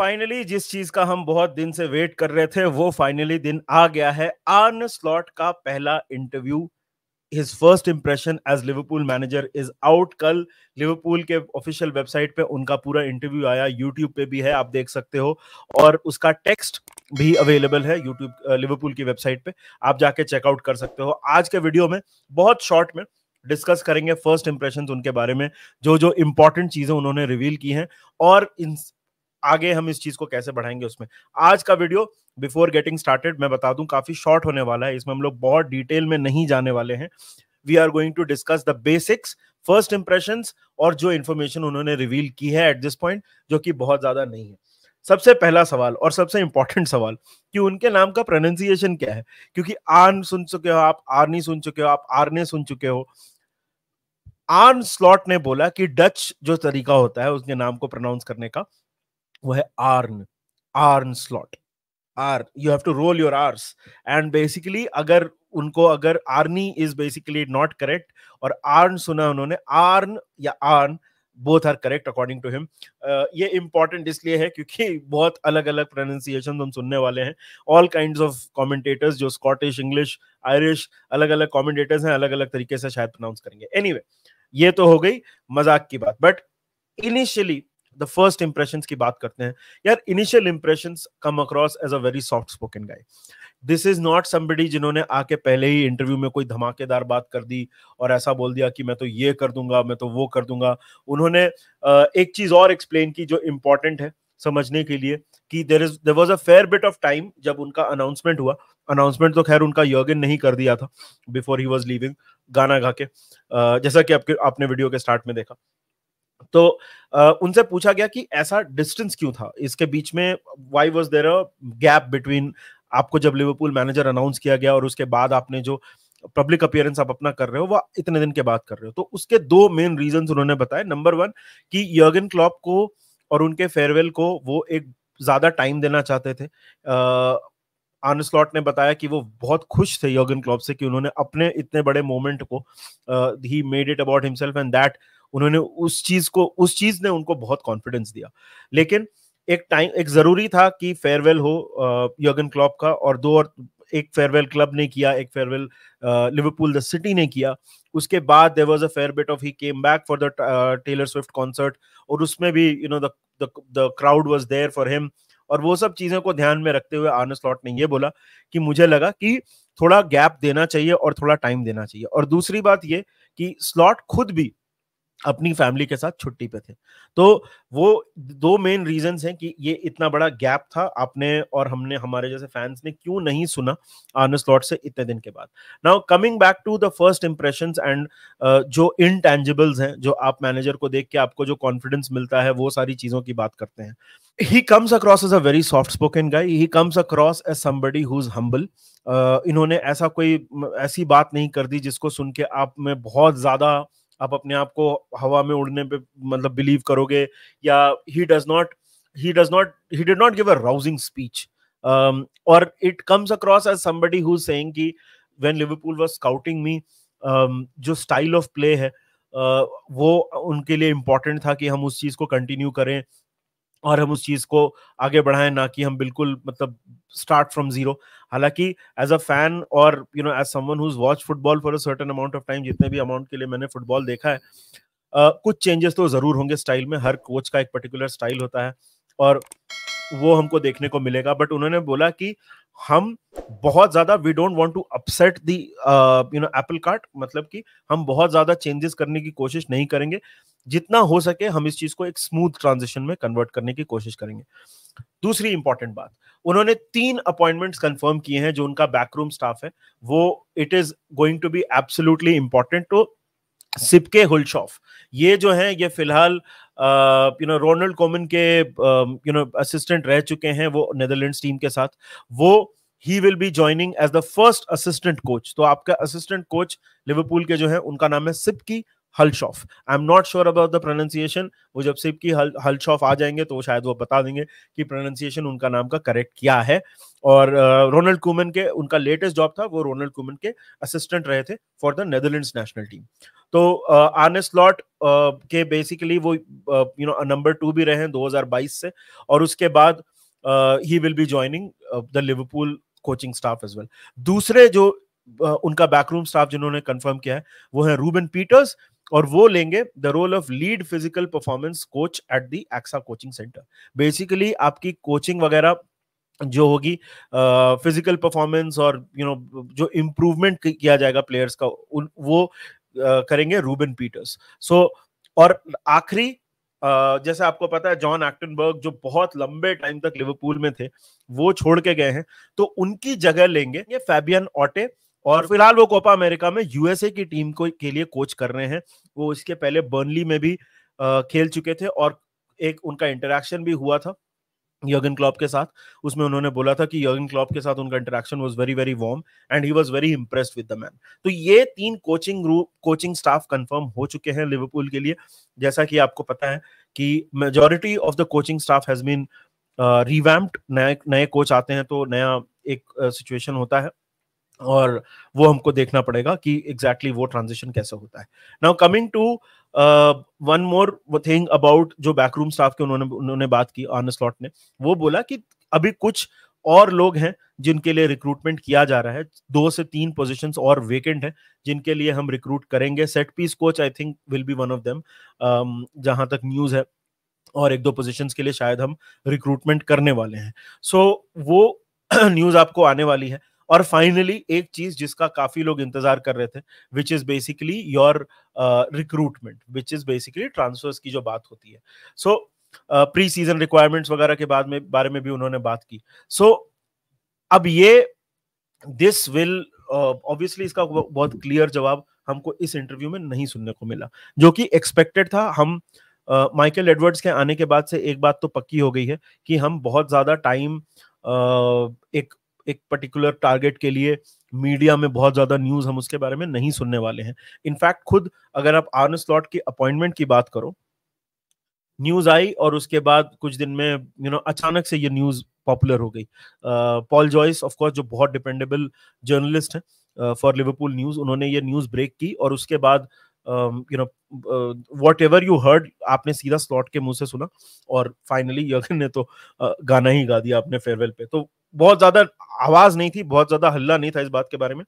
Finally जिस चीज का हम बहुत दिन से वेट कर रहे थे वो फाइनली दिन आ गया है। आर्ने स्लॉट का पहला interview, his first impression as Liverpool manager is out. कल लिवरपूल के ऑफिशियल वेबसाइट पे उनका पूरा इंटरव्यू आया, यूट्यूब पे भी है, आप देख सकते हो, और उसका टेक्स्ट भी अवेलेबल है यूट्यूब लिवरपूल की वेबसाइट पे, आप जाके चेकआउट कर सकते हो। आज के वीडियो में बहुत शॉर्ट में डिस्कस करेंगे फर्स्ट इंप्रेशंस उनके बारे में, जो जो इंपॉर्टेंट चीजें उन्होंने रिवील की हैं, और इन आगे हम इस चीज को कैसे बढ़ाएंगे उसमें। आज का वीडियो बिफोर गेटिंग स्टार्टेड मैं बता दूं काफी शॉर्ट होने वाला है, इसमें हम लोग बहुत डिटेल में नहीं जाने वाले हैं। We are going to discuss the basics, first impressions, और जो इंफॉर्मेशन उन्होंने रिवील की है एट दिस पॉइंट, जो कि बहुत ज्यादा नहीं है। सबसे पहला सवाल और सबसे इंपॉर्टेंट सवाल कि उनके नाम का प्रोनाउंसिएशन क्या है, क्योंकि आर्न सुन चुके हो आप, आर्नी सुन चुके हो आप, आर्ने सुन चुके हो। आर्न स्लॉट ने बोला कि डच जो तरीका होता है उसके नाम को प्रोनाउंस करने का, वो है Arne, Arne Slot. R, you have to roll your Rs, and basically अगर उनको, अगर Arnie is basically not correct और आर्न सुना उन्होंने, आर्न या Arne, both are correct according to him. ये इंपॉर्टेंट इसलिए है क्योंकि बहुत अलग अलग प्रोनाउंसिएशन हम सुनने वाले हैं। ऑल काइंड्स ऑफ कमेंटेटर्स, जो स्कॉटिश, इंग्लिश, आयरिश, अलग अलग कमेंटेटर्स हैं, अलग अलग तरीके से शायद प्रोनाउंस करेंगे। एनीवे, ये तो हो गई मजाक की बात, but initially the first impressions की बात करते हैं। यार, initial impressions come across as a very soft spoken guy. This is not somebody जिन्होंने आके पहले ही इंटरव्यू में कोई धमाकेदार बात कर दी और ऐसा बोल दिया कि मैं तो ये कर दूंगा, मैं तो वो कर दूंगा। उन्होंने एक चीज और एक्सप्लेन की जो इंपॉर्टेंट है समझने के लिए, कि there was a fair bit of time जब उनका अनाउंसमेंट हुआ। अनाउंसमेंट तो खैर उनका यर्गन नहीं कर दिया था बिफोर ही वाज लीविंग, गाना गा के, जैसा कि आपने वीडियो के स्टार्ट में देखा। तो उनसे पूछा गया कि ऐसा डिस्टेंस क्यों था इसके बीच में, why was there a gap between आपको जब लिवरपूल मैनेजर अनाउंस किया गया और उसके बाद आपने जो पब्लिक अपीयरेंस आप अपना कर रहे हो, वो इतने दिन के बाद कर रहे हो। तो उसके दो मेन रीजंस उन्होंने बताए। नंबर वन, कि यर्गन क्लॉप को और उनके फेयरवेल को वो एक ज्यादा टाइम देना चाहते थे। आर्ने स्लॉट ने बताया कि वो बहुत खुश थे यर्गन क्लॉप से कि उन्होंने अपने इतने बड़े मोमेंट को, he made it about himself, and that उन्होंने उस चीज ने उनको बहुत कॉन्फिडेंस दिया। लेकिन एक जरूरी था कि फेयरवेल हो यर्गन क्लॉप का, और एक फेयरवेल क्लब ने किया, एक फेयरवेल लिवरपूल द सिटी ने किया। उसके बाद there was a fair bit of, he came back for the Taylor Swift concert, और उसमें भी the crowd was there for him. और वो सब चीजों को ध्यान में रखते हुए आर्ने स्लॉट ने ये बोला कि मुझे लगा कि थोड़ा गैप देना चाहिए और थोड़ा टाइम देना चाहिए। और दूसरी बात ये कि स्लॉट खुद भी अपनी फैमिली के साथ छुट्टी पे थे। तो वो दो मेन रीजंस हैं कि ये इतना बड़ा गैप था, आपने और हमने, हमारे जैसे फैंस ने क्यों नहीं सुना आर्ने स्लॉट से इतने दिन के बाद। Now coming back to the first impressions and जो इनटैंजिबल्स हैं, जो आप मैनेजर को देख के आपको जो कॉन्फिडेंस मिलता है, वो सारी चीजों की बात करते हैं। He comes across as a very soft spoken guy. He comes across as somebody who's humble. इन्होंने ऐसी बात नहीं कर दी जिसको सुन के आप में बहुत ज्यादा, आप अपने आप को हवा में उड़ने पे मतलब बिलीव करोगे, या he did not give a rousing speech. Or it comes across as somebody who's saying कि when Liverpool was scouting me, जो स्टाइल ऑफ प्ले है, वो उनके लिए इंपॉर्टेंट था कि हम उस चीज को कंटिन्यू करें और हम उस चीज को आगे बढ़ाएं, ना कि हम बिल्कुल मतलब स्टार्ट फ्रॉम जीरो। हालांकि एज अ फैन और as someone who's watch football for a certain amount of time, जितने भी अमाउंट के लिए मैंने फुटबॉल देखा है, कुछ चेंजेस तो जरूर होंगे स्टाइल में। हर कोच का एक पर्टिकुलर स्टाइल होता है और वो हमको देखने को मिलेगा। बट उन्होंने बोला कि हम बहुत ज्यादा, we don't want to upset the apple cart, मतलब कि हम बहुत ज्यादा चेंजेस करने की कोशिश नहीं करेंगे। जितना हो सके हम इस चीज को एक स्मूथ ट्रांजिशन में कन्वर्ट करने की कोशिश करेंगे। दूसरी इंपॉर्टेंट बात, उन्होंने 3 अपॉइंटमेंट्स कंफर्म किए हैं जो उनका बैकरूम स्टाफ है, वो it is going to be absolutely important. तो सिप्के हुल्शॉफ, ये जो है, ये फिलहाल रोनाल्ड कोमन के असिस्टेंट रह चुके हैं वो नेदरलैंड्स टीम के साथ। वो he will be joining as the first assistant coach. तो आपका असिस्टेंट कोच लिवरपूल के जो है उनका नाम है Sipke Hulshoff, I am not sure about the pronunciation, वो जब सिर्फ की हल्शॉफ आ जाएंगे तो शायद वो बता देंगे कि प्रोनाउंसिएशन उनका नाम का करेक्ट क्या है। और रोनाल्ड कूमन के, उनका लेटेस्ट जॉब था, वो रोनाल्ड कूमन के असिस्टेंट रहे थे for the Netherlands national team. तो आर्ने स्लॉट के बेसिकली वो नंबर 2 भी रहे हैं 2022 से, और उसके बाद he will be joining the Liverpool coaching staff as well. दूसरे जो उनका बैकरूम स्टाफ जिन्होंने कंफर्म किया है वो है रूबन पीटर्स, और वो लेंगे the role of lead physical performance coach at the AXA coaching centre. Basically आपकी कोचिंग वगैरह जो होगी, फिजिकल परफॉर्मेंस और जो इम्प्रूवमेंट किया जाएगा प्लेयर्स का, वो करेंगे रूबन पीटर्स। सो और आखिरी, जैसे आपको पता है जॉन एक्टनबर्ग जो बहुत लंबे टाइम तक लिवरपूल में थे वो छोड़ के गए हैं, तो उनकी जगह लेंगे ये फैबियन ऑटे, और फिलहाल वो कोपा अमेरिका में यूएसए की टीम को के लिए कोच कर रहे हैं। वो इसके पहले बर्नली में भी खेल चुके थे, और एक उनका इंटरेक्शन भी हुआ था यर्गन क्लॉप के साथ। उसमें उन्होंने बोला था कि यर्गन क्लॉप के साथ उनका interaction was very very warm and he was very impressed with the man. तो ये 3 कोचिंग स्टाफ कंफर्म हो चुके हैं लिवरपूल के लिए। जैसा कि आपको पता है कि majority of the coaching staff has been revamped, नए कोच आते हैं तो नया एक सिचुएशन होता है, और वो हमको देखना पड़ेगा कि एग्जैक्टली वो ट्रांजिशन कैसे होता है। Now coming to one more thing about जो बैकरूम स्टाफ के उन्होंने बात की आर्ने स्लॉट ने, वो बोला कि अभी कुछ और लोग हैं जिनके लिए रिक्रूटमेंट किया जा रहा है, 2 से 3 पोजीशंस और वेकेंट है जिनके लिए हम रिक्रूट करेंगे। Set piece coach I think will be one of them, जहां तक न्यूज है, और 1-2 पोजीशंस के लिए शायद हम रिक्रूटमेंट करने वाले हैं। सो वो न्यूज आपको आने वाली है। और फाइनली एक चीज जिसका काफी लोग इंतजार कर रहे थे, which is basically your recruitment, which is basically transfers की जो बात होती है। सो प्री सीजन रिक्वायरमेंट्स वगैरह के बारे में भी उन्होंने बात की। सो अब ये दिस विल ऑब्वियसली इसका बहुत क्लियर जवाब हमको इस इंटरव्यू में नहीं सुनने को मिला, जो कि एक्सपेक्टेड था। हम माइकल एडवर्ड्स के आने के बाद से एक बात तो पक्की हो गई है कि हम बहुत ज्यादा टाइम एक पर्टिकुलर टारगेट के लिए मीडिया में बहुत ज्यादा न्यूज हम उसके बारे में नहीं सुनने वाले हैं। इनफैक्ट खुद अगर आप आर्ने स्लॉट की अपॉइंटमेंट की बात करो, न्यूज आई और उसके बाद कुछ दिन में अचानक से ये न्यूज पॉपुलर हो गई। पॉल जॉइस ऑफ कोर्स जो बहुत डिपेंडेबल जर्नलिस्ट हैं फॉर लिवरपूल न्यूज, उन्होंने ये न्यूज ब्रेक की, और उसके बाद वॉट एवर यू हर्ड आपने सीधा स्लॉट के मुंह से सुना, और फाइनली यर्गन ने तो गाना ही गा दिया अपने फेयरवेल पे। तो बहुत ज्यादा आवाज नहीं थी, बहुत ज्यादा हल्ला नहीं था इस बात के बारे में।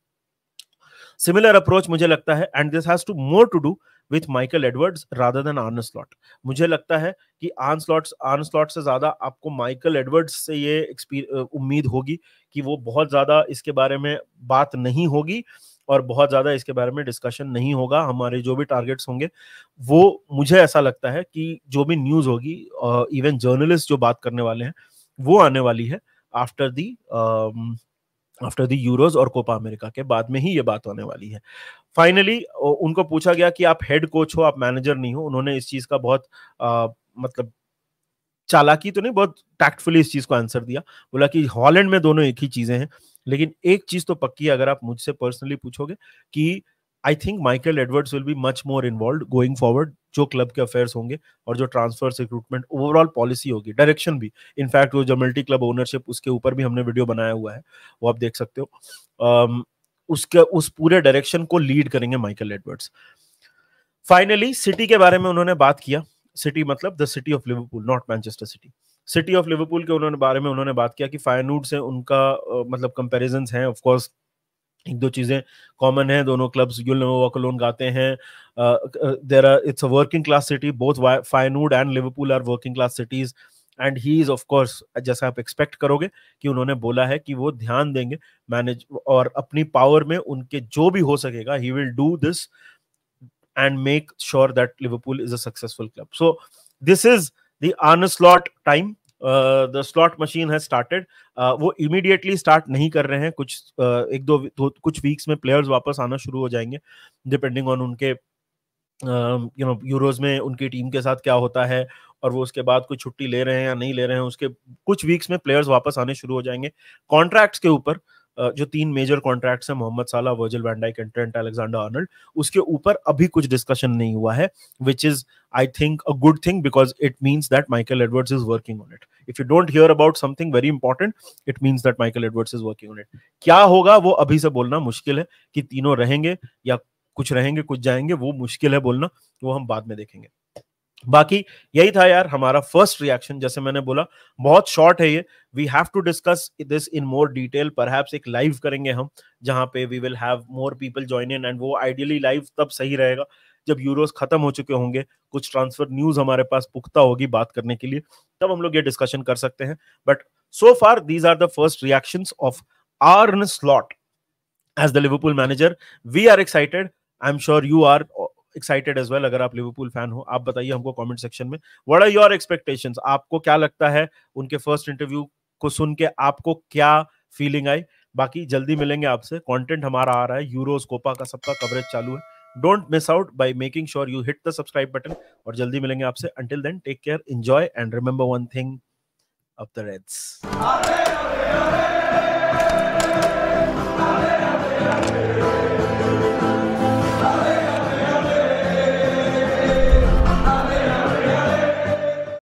सिमिलर अप्रोच मुझे लगता है, and this has to more to do with Michael Edwards rather than Arne Slot. मुझे लगता है कि आर्ने स्लॉट से ज्यादा आपको माइकल एडवर्ड्स से ये उम्मीद होगी कि वो बहुत ज्यादा इसके बारे में बात नहीं होगी और बहुत ज्यादा इसके बारे में डिस्कशन नहीं होगा। हमारे जो भी टारगेट्स होंगे वो, मुझे ऐसा लगता है कि जो भी न्यूज होगी, इवन जर्नलिस्ट जो बात करने वाले हैं, वो आने वाली है आफ्टर दी यूरोज और कोपा अमेरिका के बाद में ही ये बात होने वाली है। फाइनली उनको पूछा गया कि आप हेड कोच हो, आप मैनेजर नहीं हो। उन्होंने इस चीज का बहुत मतलब चालाकी तो नहीं, बहुत टैक्टफुली इस चीज को आंसर दिया। बोला कि हॉलैंड में दोनों एक ही चीजें हैं, लेकिन एक चीज तो पक्की है, अगर आप मुझसे पर्सनली पूछोगे, कि I think Michael Edwards will be much more involved going forward, जो क्लब के अफेयर्स होंगे और जो ट्रांसफर रिक्रूटमेंट ओवरऑल पॉलिसी होगी, डायरेक्शन भी। इनफैक्ट वो जो मल्टी क्लब ओनरशिप, उसके ऊपर भी हमने वीडियो बनाया हुआ है, वो आप देख सकते हो। उसके उस पूरे डायरेक्शन को लीड करेंगे माइकल एडवर्ड्स। फाइनली सिटी के बारे में उन्होंने बात किया। सिटी मतलब the city of Liverpool, not Manchester city. City of Liverpool के बारे में उन्होंने बात किया कि फायनूर्ड से उनका मतलब कंपैरिजंस हैं। ऑफ कोर्स एक दो चीजें कॉमन है, दोनों clubs you'll never walk alone गाते हैं। There are, it's a working class city, both Feyenoord and Liverpool are working class cities, and he is of course, जैसा आप एक्सपेक्ट करोगे, कि उन्होंने बोला है कि वो ध्यान देंगे मैनेज और अपनी पावर में उनके जो भी हो सकेगा, he will do this and make sure that Liverpool is a successful club. So this is the Arne Slot time. The slot machine has started. वो immediately start नहीं कर रहे हैं, कुछ वीक्स में प्लेयर्स वापस आना शुरू हो जाएंगे, डिपेंडिंग ऑन उनके यूरोज में उनकी टीम के साथ क्या होता है, और वो उसके बाद कोई छुट्टी ले रहे हैं या नहीं ले रहे हैं, उसके कुछ वीक्स में प्लेयर्स वापस आने शुरू हो जाएंगे। कॉन्ट्रैक्ट्स के ऊपर जो 3 मेजर कॉन्ट्रैक्ट्स हैं, Mohamed Salah, Virgil van Dijk and Trent Alexander Arnold, उसके ऊपर अभी कुछ डिस्कशन नहीं हुआ है, which is I think a good thing, because it means that Michael Edwards is working on it. If you don't hear about something very important, it means that Michael Edwards is working on it. क्या होगा वो अभी से बोलना मुश्किल है, कि तीनों रहेंगे या कुछ रहेंगे कुछ जाएंगे, वो मुश्किल है बोलना, वो हम बाद में देखेंगे. बाकी यही था यार हमारा फर्स्ट रिएक्शन. जैसे मैंने बोला, बहुत शॉर्ट है ये. We have to discuss this in more detail. Perhaps एक लाइव करेंगे हम, जहां पे we will have more people join in, and वो आइडियली लाइव तब सही रहेगा जब यूरोस खत्म हो चुके होंगे, कुछ ट्रांसफर न्यूज हमारे पास पुख्ता होगी बात करने के लिए, तब हम लोग ये डिस्कशन कर सकते हैं. But so far these are the first reactions of Arne Slot as the Liverpool manager. We are excited. I'm sure you are excited as well. अगर आप लिवरपूल फैन हो, आप बताइए हमको कमेंट सेक्शन में, what are your expectations? आपको क्या लगता है उनके फर्स्ट इंटरव्यू को सुन के, आपको क्या फीलिंग आई? बाकी जल्दी मिलेंगे आपसे. कंटेंट हमारा आ रहा है, यूरोस, कोपा का सबका कवरेज चालू है. Don't miss out by making sure you hit the subscribe button. और जल्दी मिलेंगे आपसे. Until then, take care, enjoy, and remember one thing, up the Reds.